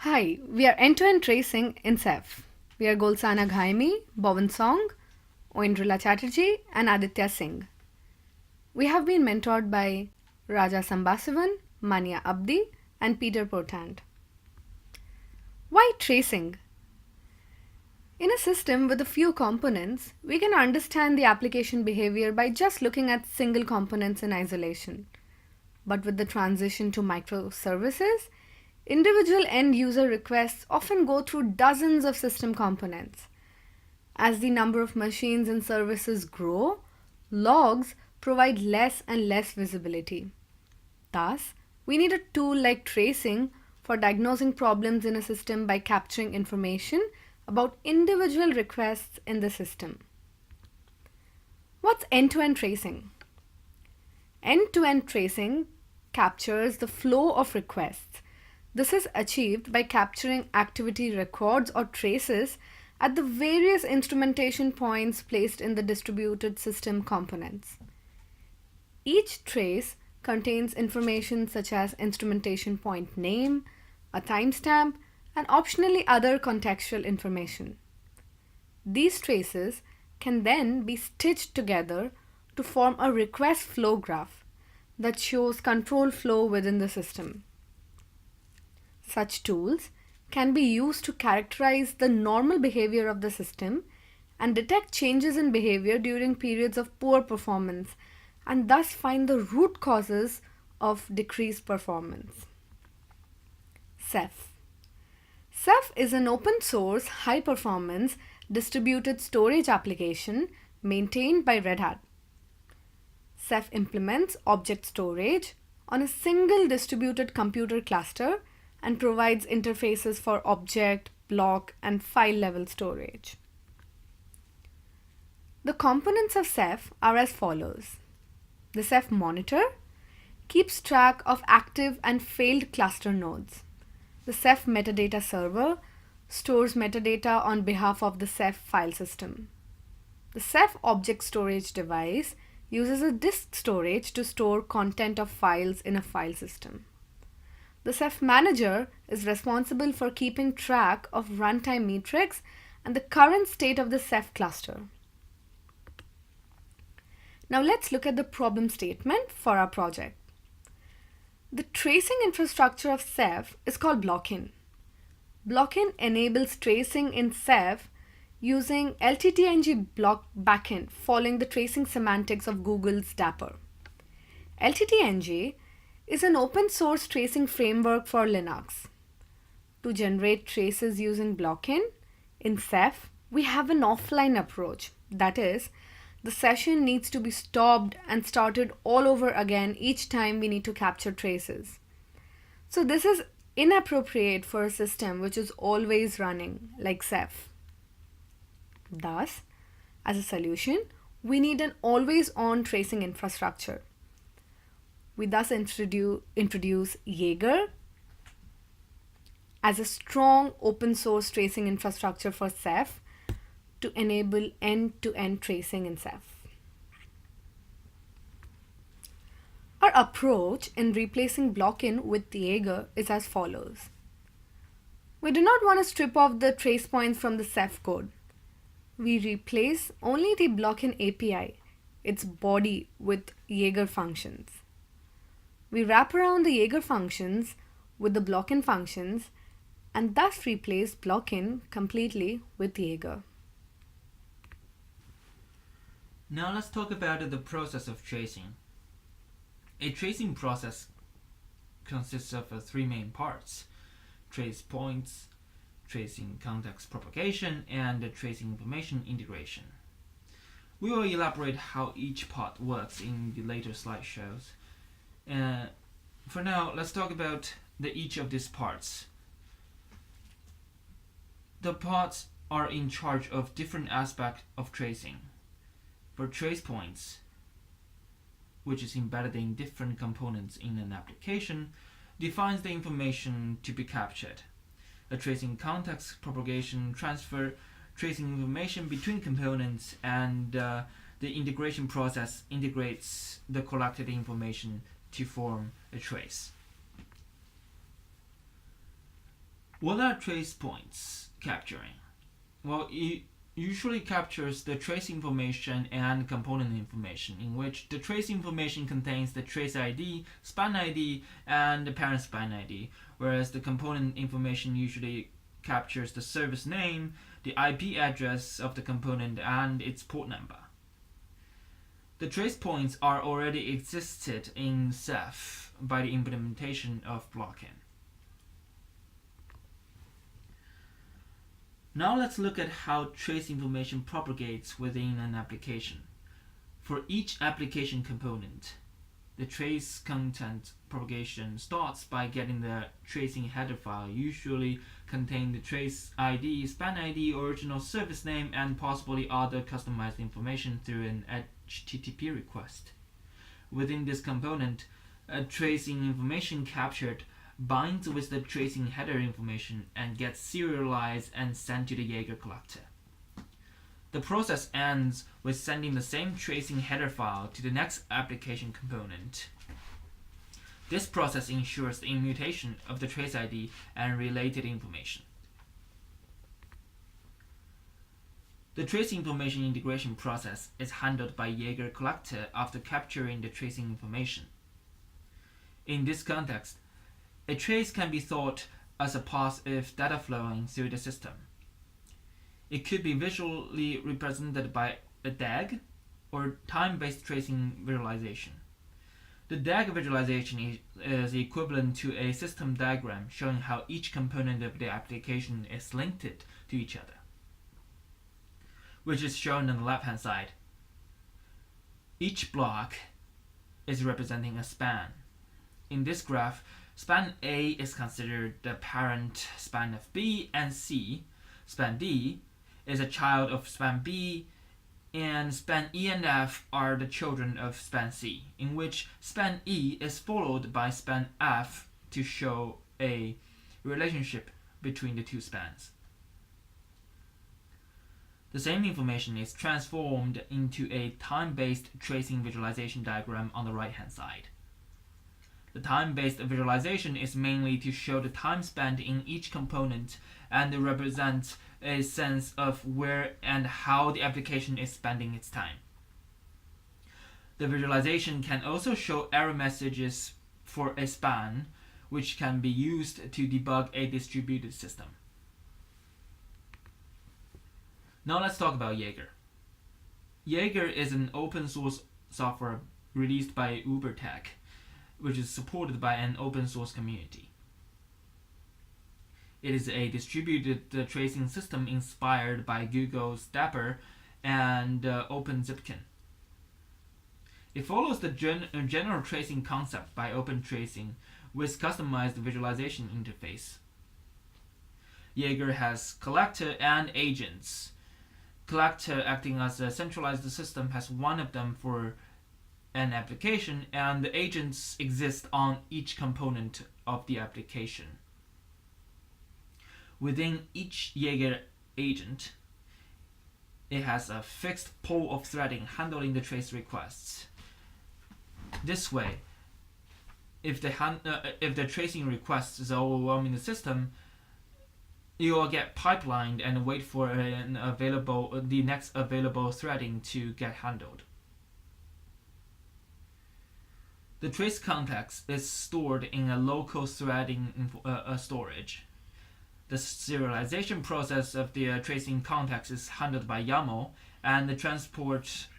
Hi, we are end-to-end tracing in Ceph. We are Golsana Ghaemi, Bowen Oindrilla Chatterjee, and Aditya Singh. We have been mentored by Raja Sambasivan, Mania Abdi, and Peter Portante. Why tracing? In a system with a few components, we can understand the application behavior by just looking at single components in isolation. But with the transition to microservices, individual end-user requests often go through dozens of system components. As the number of machines and services grow, logs provide less and less visibility. Thus, we need a tool like tracing for diagnosing problems in a system by capturing information about individual requests in the system. What's end-to-end tracing? End-to-end tracing captures the flow of requests. This is achieved by capturing activity records or traces at the various instrumentation points placed in the distributed system components. Each trace contains information such as instrumentation point name, a timestamp, and optionally other contextual information. These traces can then be stitched together to form a request flow graph that shows control flow within the system. Such tools can be used to characterize the normal behavior of the system and detect changes in behavior during periods of poor performance and thus find the root causes of decreased performance. Ceph. Ceph is an open source, high performance, distributed storage application maintained by Red Hat. Ceph implements object storage on a single distributed computer cluster and provides interfaces for object, block, and file level storage. The components of Ceph are as follows. The Ceph monitor keeps track of active and failed cluster nodes. The Ceph metadata server stores metadata on behalf of the Ceph file system. The Ceph object storage device uses a disk storage to store content of files in a file system. The Ceph manager is responsible for keeping track of runtime metrics and the current state of the Ceph cluster. Now let's look at the problem statement for our project. The tracing infrastructure of Ceph is called Block-in. Block-in enables tracing in Ceph using LTTNG block backend following the tracing semantics of Google's Dapper. LTTNG is an open source tracing framework for Linux. To generate traces using Block-in, in Ceph, we have an offline approach. That is, the session needs to be stopped and started all over again each time we need to capture traces. So this is inappropriate for a system which is always running, like Ceph. Thus, as a solution, we need an always-on tracing infrastructure. We thus introduce Jaeger as a strong open source tracing infrastructure for Ceph to enable end-to-end tracing in Ceph. Our approach in replacing Block-in with Jaeger is as follows. We do not want to strip off the trace points from the Ceph code. We replace only the Block-in API, its body, with Jaeger functions. We wrap around the Jaeger functions with the Block-in functions and thus replace Block-in completely with Jaeger. Now let's talk about the process of tracing. A tracing process consists of three main parts: trace points, tracing context propagation, and tracing information integration. We will elaborate how each part works in the later slideshows. For now, let's talk about each of these parts. The parts are in charge of different aspects of tracing. For trace points, which is embedded in different components in an application, defines the information to be captured. A tracing context propagation transfer tracing information between components, and the integration process integrates the collected information to form a trace. What are trace points capturing? Well, it usually captures the trace information and component information, in which the trace information contains the trace ID, span ID, and the parent span ID, whereas the component information usually captures the service name, the IP address of the component, and its port number. The trace points are already existed in Ceph by the implementation of blocking. Now let's look at how trace information propagates within an application. For each application component, the trace content propagation starts by getting the tracing header file, usually containing the trace ID, span ID, original service name, and possibly other customized information through an HTTP request. Within this component, a tracing information captured binds with the tracing header information and gets serialized and sent to the Jaeger collector. The process ends with sending the same tracing header file to the next application component. This process ensures the immutation of the trace ID and related information. The trace information integration process is handled by Jaeger collector after capturing the tracing information. In this context, a trace can be thought as a positive data flowing through the system. It could be visually represented by a DAG or time-based tracing visualization. The DAG visualization is equivalent to a system diagram showing how each component of the application is linked to each other, which is shown on the left-hand side. Each block is representing a span. In this graph, span A is considered the parent span of B and C. Span D is a child of span B, and span E and F are the children of span C, in which span E is followed by span F to show a relationship between the two spans. The same information is transformed into a time-based tracing visualization diagram on the right-hand side. The time-based visualization is mainly to show the time spent in each component and represent a sense of where and how the application is spending its time. The visualization can also show error messages for a span, which can be used to debug a distributed system. Now let's talk about Jaeger. Jaeger is an open source software released by UberTech, which is supported by an open source community. It is a distributed tracing system inspired by Google's Dapper and OpenZipkin. It follows the general tracing concept by open tracing with customized visualization interface. Jaeger has collector and agents. Collector, acting as a centralized system, has one of them for an application, and the agents exist on each component of the application. Within each Jaeger agent, it has a fixed pool of threading handling the trace requests. This way, if the tracing request is overwhelming the system, you will get pipelined and wait for the next available threading to get handled. The trace context is stored in a local threading storage. The serialization process of the tracing context is handled by YAML, and the transporting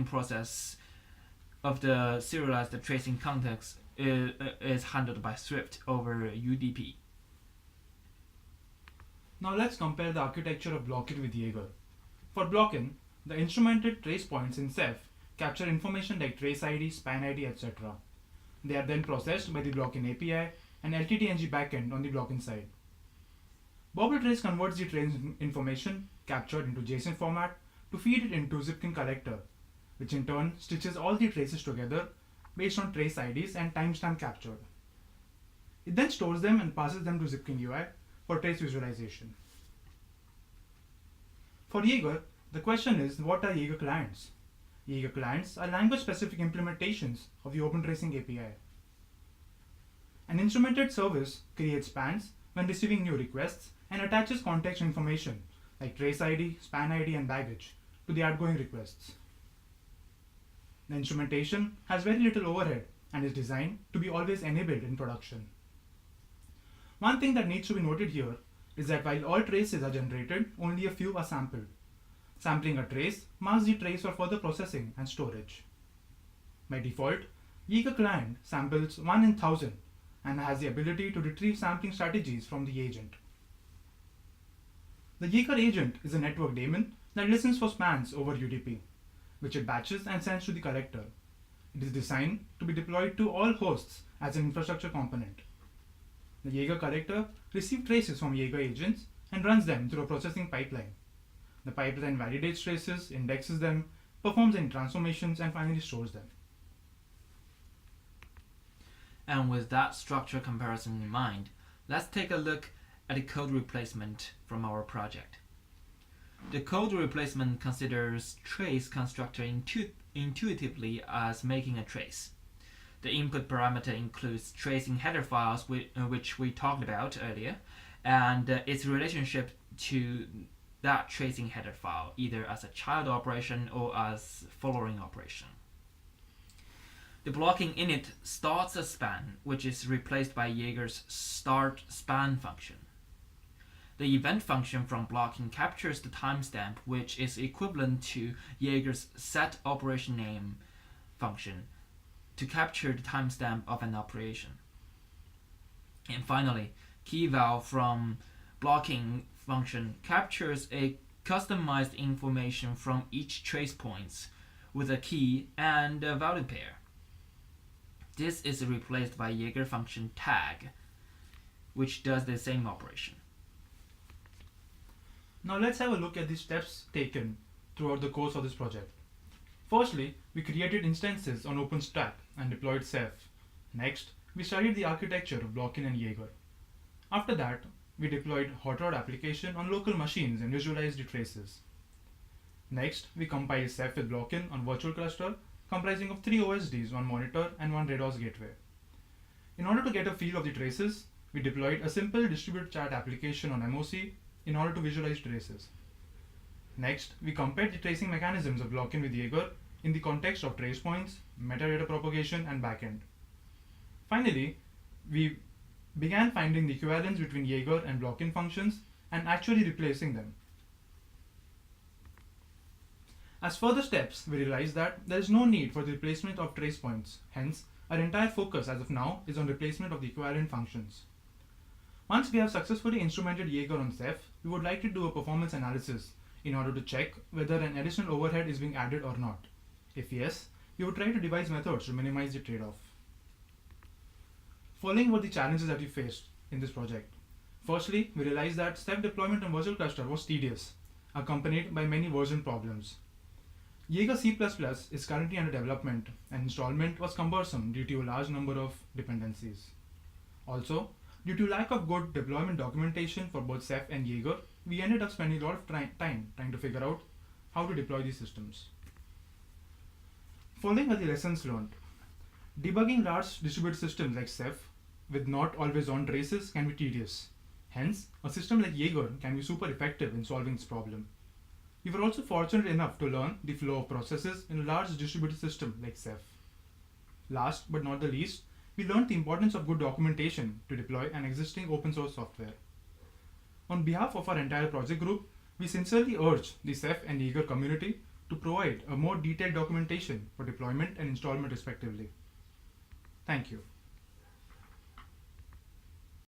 process of the serialized tracing context is handled by Swift over UDP. Now let's compare the architecture of Blockin with Jaeger. For Blockin, the instrumented trace points in Ceph capture information like trace ID, span ID, etc. They are then processed by the Blockin API and LTTNG backend on the Blockin side. BobbleTrace converts the trace information captured into JSON format to feed it into Zipkin collector, which in turn stitches all the traces together based on trace IDs and timestamp captured. It then stores them and passes them to Zipkin UI for trace visualization. For Jaeger, the question is, what are Jaeger clients? Jaeger clients are language-specific implementations of the Open Tracing API. An instrumented service creates spans when receiving new requests and attaches context information like trace ID, span ID, and baggage to the outgoing requests. The instrumentation has very little overhead and is designed to be always enabled in production. One thing that needs to be noted here is that while all traces are generated, only a few are sampled. Sampling a trace marks the trace for further processing and storage. By default, Jaeger client samples 1 in 1000 and has the ability to retrieve sampling strategies from the agent. The Jaeger agent is a network daemon that listens for spans over UDP, which it batches and sends to the collector. It is designed to be deployed to all hosts as an infrastructure component. The Jaeger collector receives traces from Jaeger agents and runs them through a processing pipeline. The pipeline validates traces, indexes them, performs any transformations, and finally stores them. And with that structure comparison in mind, let's take a look at the code replacement from our project. The code replacement considers trace constructor intuitively as making a trace. The input parameter includes tracing header files, which we talked about earlier, and its relationship to that tracing header file, either as a child operation or as following operation. The blocking init starts a span, which is replaced by Jaeger's start span function. The event function from blocking captures the timestamp, which is equivalent to Jaeger's set operation name function to capture the timestamp of an operation. And finally, keyval from blocking function captures a customized information from each trace points with a key and a value pair. This is replaced by Jaeger function tag, which does the same operation. Now let's have a look at the steps taken throughout the course of this project. Firstly, we created instances on OpenStack and deployed Ceph. Next, we studied the architecture of Blockin and Jaeger. After that, we deployed hot rod application on local machines and visualized the traces. Next, we compiled Ceph with Blockin on virtual cluster comprising of 3 OSDs, 1 monitor and 1 RADOS gateway. In order to get a feel of the traces, we deployed a simple distributed chat application on MOC in order to visualize traces. Next, we compared the tracing mechanisms of Blockin with Jaeger in the context of trace points, metadata propagation, and backend. Finally, we began finding the equivalence between Jaeger and Blockin functions and actually replacing them. As further steps, we realized that there is no need for the replacement of trace points. Hence, our entire focus as of now is on replacement of the equivalent functions. Once we have successfully instrumented Jaeger on Ceph, we would like to do a performance analysis in order to check whether an additional overhead is being added or not. If yes, we would try to devise methods to minimize the trade-off. Following were the challenges that we faced in this project. Firstly, we realized that Ceph deployment on virtual cluster was tedious, accompanied by many version problems. Jaeger C++ is currently under development and installment was cumbersome due to a large number of dependencies. Also, due to lack of good deployment documentation for both Ceph and Jaeger, we ended up spending a lot of time trying to figure out how to deploy these systems. Following are the lessons learned. Debugging large distributed systems like Ceph with not always on traces can be tedious. Hence, a system like Jaeger can be super effective in solving this problem. We were also fortunate enough to learn the flow of processes in a large distributed system like Ceph. Last but not the least, we learned the importance of good documentation to deploy an existing open source software. On behalf of our entire project group, we sincerely urge the Ceph and Jaeger community to provide a more detailed documentation for deployment and installment respectively. Thank you.